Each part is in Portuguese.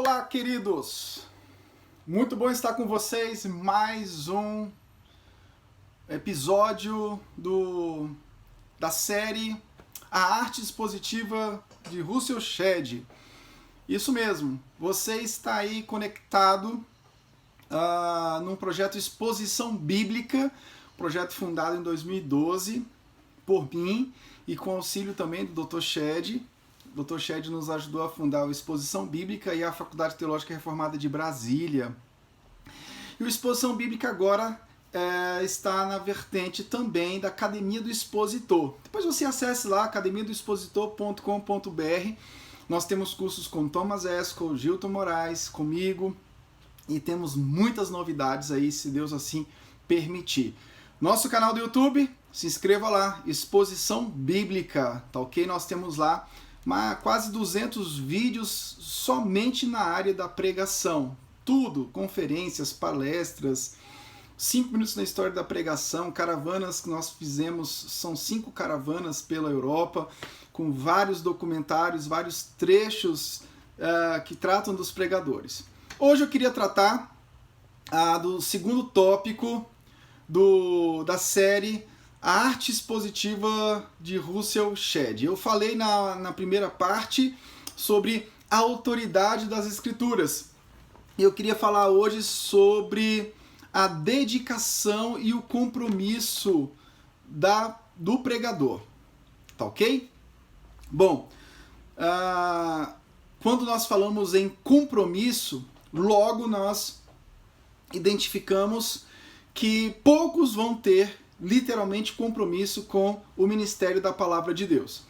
Olá, queridos! Muito bom estar com vocês. Mais um episódio da série A Arte Expositiva de Russell Shedd. Isso mesmo, você está aí conectado num projeto Exposição Bíblica, projeto fundado em 2012 por mim e com auxílio também do Dr. Shedd. O Dr. Shedd nos ajudou a fundar a Exposição Bíblica e a Faculdade Teológica Reformada de Brasília. E o Exposição Bíblica agora está na vertente também da Academia do Expositor. Depois você acesse lá, academiadoexpositor.com.br. Nós temos cursos com Thomas Esco, Gilton Moraes, comigo, e temos muitas novidades aí, se Deus assim permitir. Nosso canal do YouTube, se inscreva lá, Exposição Bíblica, tá ok? Nós temos lá quase 200 vídeos somente na área da pregação. Tudo, conferências, palestras, 5 minutos na história da pregação, caravanas que nós fizemos, são 5 caravanas pela Europa, com vários documentários, vários trechos que tratam dos pregadores. Hoje eu queria tratar do segundo tópico da série A Arte Expositiva de Russell Shedd. Eu falei na primeira parte sobre a autoridade das Escrituras. Eu queria falar hoje sobre a dedicação e o compromisso do pregador. Tá ok? Bom, quando nós falamos em compromisso, logo nós identificamos que poucos vão ter literalmente compromisso com o ministério da palavra de Deus.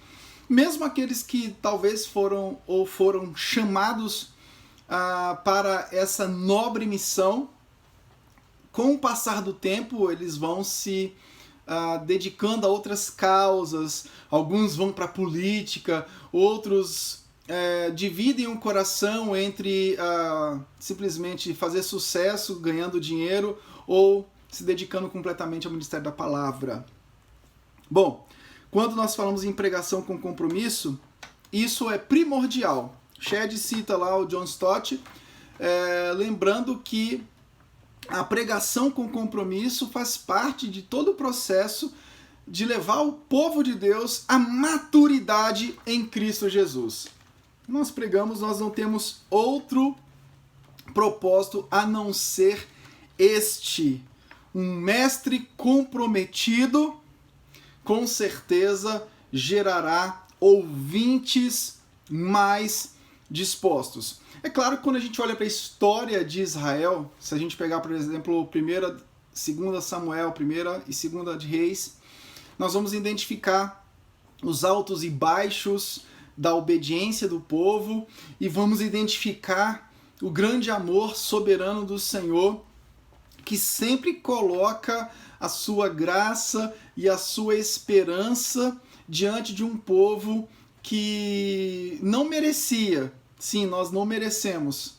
Mesmo aqueles que talvez foram chamados para essa nobre missão, com o passar do tempo eles vão se dedicando a outras causas, alguns vão para a política, outros dividem o coração entre simplesmente fazer sucesso ganhando dinheiro ou se dedicando completamente ao ministério da palavra. Bom, quando nós falamos em pregação com compromisso, isso é primordial. Shedd cita lá o John Stott, lembrando que a pregação com compromisso faz parte de todo o processo de levar o povo de Deus à maturidade em Cristo Jesus. Nós pregamos, nós não temos outro propósito a não ser este. Um mestre comprometido, com certeza, gerará ouvintes mais dispostos. É claro que quando a gente olha para a história de Israel, se a gente pegar, por exemplo, 1ª, 2ª Samuel, 1ª e 2ª de Reis, nós vamos identificar os altos e baixos da obediência do povo e vamos identificar o grande amor soberano do Senhor, que sempre coloca a sua graça e a sua esperança diante de um povo que não merecia. Sim, nós não merecemos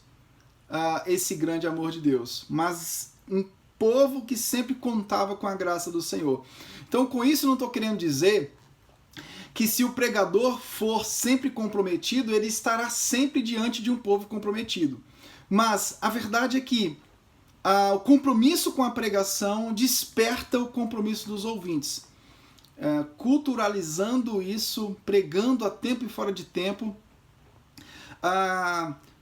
esse grande amor de Deus, mas um povo que sempre contava com a graça do Senhor. Então, com isso, não estou querendo dizer que se o pregador for sempre comprometido, ele estará sempre diante de um povo comprometido. Mas a verdade é que o compromisso com a pregação desperta o compromisso dos ouvintes. Culturalizando isso, pregando a tempo e fora de tempo,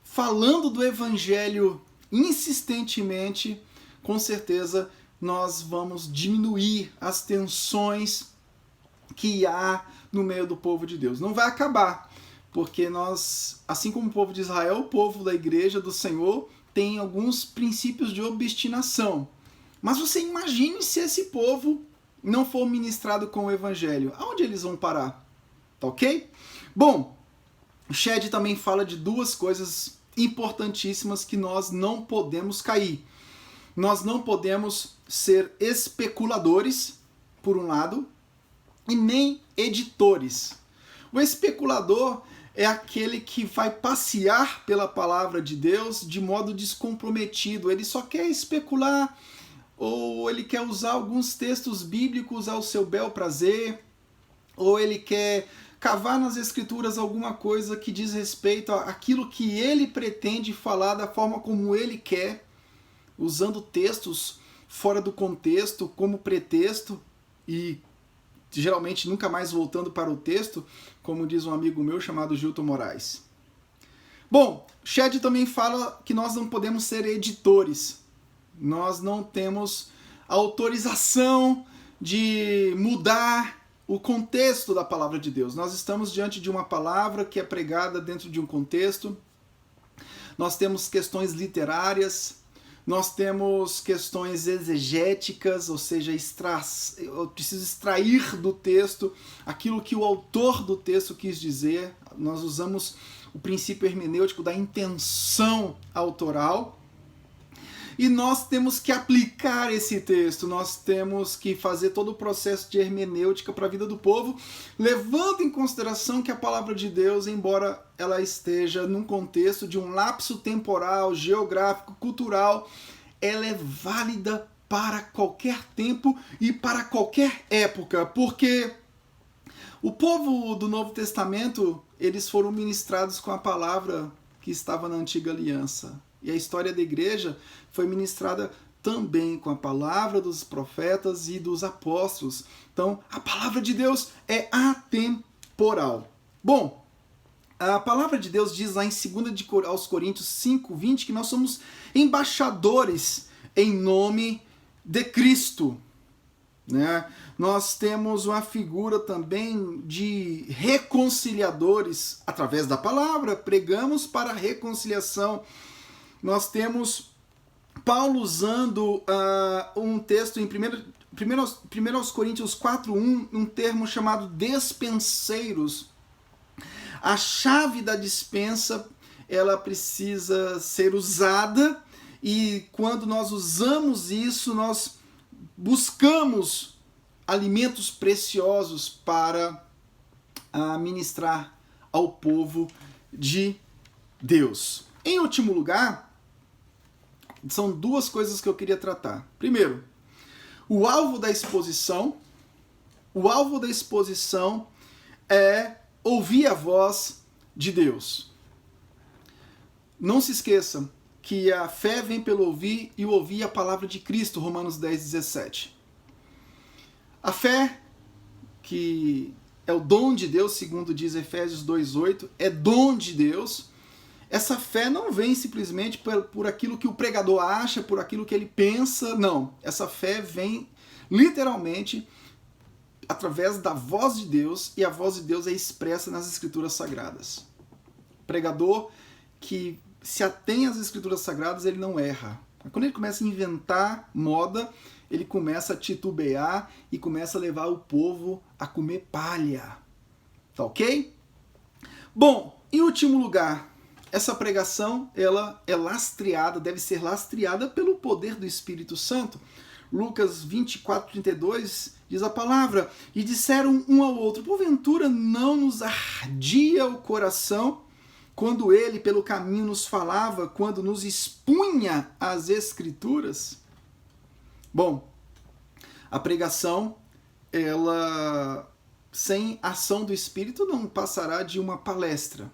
falando do evangelho insistentemente, com certeza nós vamos diminuir as tensões que há no meio do povo de Deus. Não vai acabar, porque nós, assim como o povo de Israel, o povo da igreja do Senhor, tem alguns princípios de obstinação. Mas você imagine se esse povo não for ministrado com o evangelho. Aonde eles vão parar? Tá ok? Bom, o Shedd também fala de 2 coisas importantíssimas que nós não podemos cair. Nós não podemos ser especuladores, por um lado, e nem editores. O especulador é aquele que vai passear pela palavra de Deus de modo descomprometido. Ele só quer especular, ou ele quer usar alguns textos bíblicos ao seu bel prazer, ou ele quer cavar nas Escrituras alguma coisa que diz respeito àquilo que ele pretende falar da forma como ele quer, usando textos fora do contexto como pretexto e geralmente nunca mais voltando para o texto, como diz um amigo meu chamado Gilton Moraes. Bom, Shedd também fala que nós não podemos ser editores. Nós não temos autorização de mudar o contexto da palavra de Deus. Nós estamos diante de uma palavra que é pregada dentro de um contexto. Nós temos questões literárias, nós temos questões exegéticas, ou seja, eu preciso extrair do texto aquilo que o autor do texto quis dizer. Nós usamos o princípio hermenêutico da intenção autoral. E nós temos que aplicar esse texto, nós temos que fazer todo o processo de hermenêutica para a vida do povo, levando em consideração que a palavra de Deus, embora ela esteja num contexto de um lapso temporal, geográfico, cultural, ela é válida para qualquer tempo e para qualquer época, porque o povo do Novo Testamento, eles foram ministrados com a palavra que estava na Antiga Aliança. E a história da igreja foi ministrada também com a palavra dos profetas e dos apóstolos. Então, a palavra de Deus é atemporal. Bom, a palavra de Deus diz lá em 2 aos Coríntios 5:20 que nós somos embaixadores em nome de Cristo. Né? Nós temos uma figura também de reconciliadores através da palavra. Pregamos para a reconciliação. Nós temos Paulo usando um texto em 1 Coríntios 4:1, um termo chamado despenseiros. A chave da dispensa, ela precisa ser usada, e quando nós usamos isso, nós buscamos alimentos preciosos para ministrar ao povo de Deus. Em último lugar, são duas coisas que eu queria tratar. Primeiro, o alvo da exposição. O alvo da exposição é ouvir a voz de Deus. Não se esqueça que a fé vem pelo ouvir e o ouvir a palavra de Cristo, Romanos 10:17. A fé, que é o dom de Deus, segundo diz Efésios 2:8, é dom de Deus. Essa fé não vem simplesmente por aquilo que o pregador acha, por aquilo que ele pensa, não. Essa fé vem literalmente através da voz de Deus, e a voz de Deus é expressa nas Escrituras Sagradas. O pregador que se atém às Escrituras Sagradas, ele não erra. Quando ele começa a inventar moda, ele começa a titubear e começa a levar o povo a comer palha. Tá ok? Bom, em último lugar, essa pregação, ela é lastreada, deve ser lastreada pelo poder do Espírito Santo. Lucas 24:32 diz a palavra: e disseram um ao outro, porventura não nos ardia o coração quando ele pelo caminho nos falava, quando nos expunha as Escrituras? Bom, a pregação, ela sem ação do Espírito não passará de uma palestra.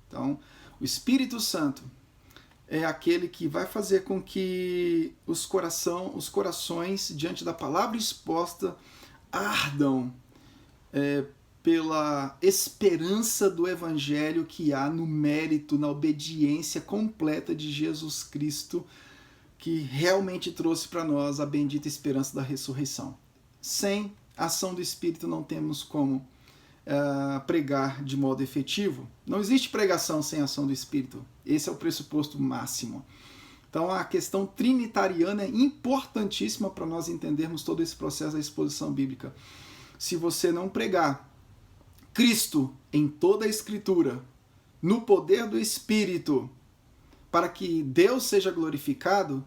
Então, o Espírito Santo é aquele que vai fazer com que os corações, diante da palavra exposta, ardam pela esperança do Evangelho que há no mérito, na obediência completa de Jesus Cristo, que realmente trouxe para nós a bendita esperança da ressurreição. Sem a ação do Espírito não temos como pregar de modo efetivo. Não existe pregação sem ação do Espírito. Esse é o pressuposto máximo. Então a questão trinitariana é importantíssima para nós entendermos todo esse processo da exposição bíblica. Se você não pregar Cristo em toda a Escritura, no poder do Espírito, para que Deus seja glorificado,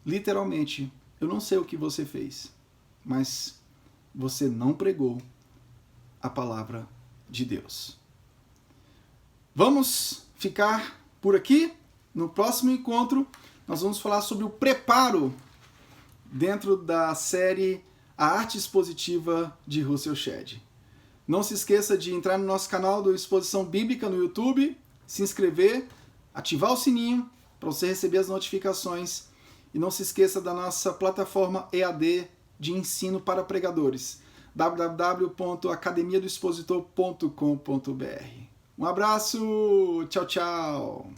literalmente, eu não sei o que você fez, mas você não pregou a palavra de Deus. Vamos ficar por aqui. No próximo encontro, nós vamos falar sobre o preparo dentro da série A Arte Expositiva de Russell Shedd. Não se esqueça de entrar no nosso canal do Exposição Bíblica no YouTube, se inscrever, ativar o sininho para você receber as notificações. E não se esqueça da nossa plataforma EAD de ensino para pregadores, www.academiadoexpositor.com.br. Um abraço, tchau, tchau!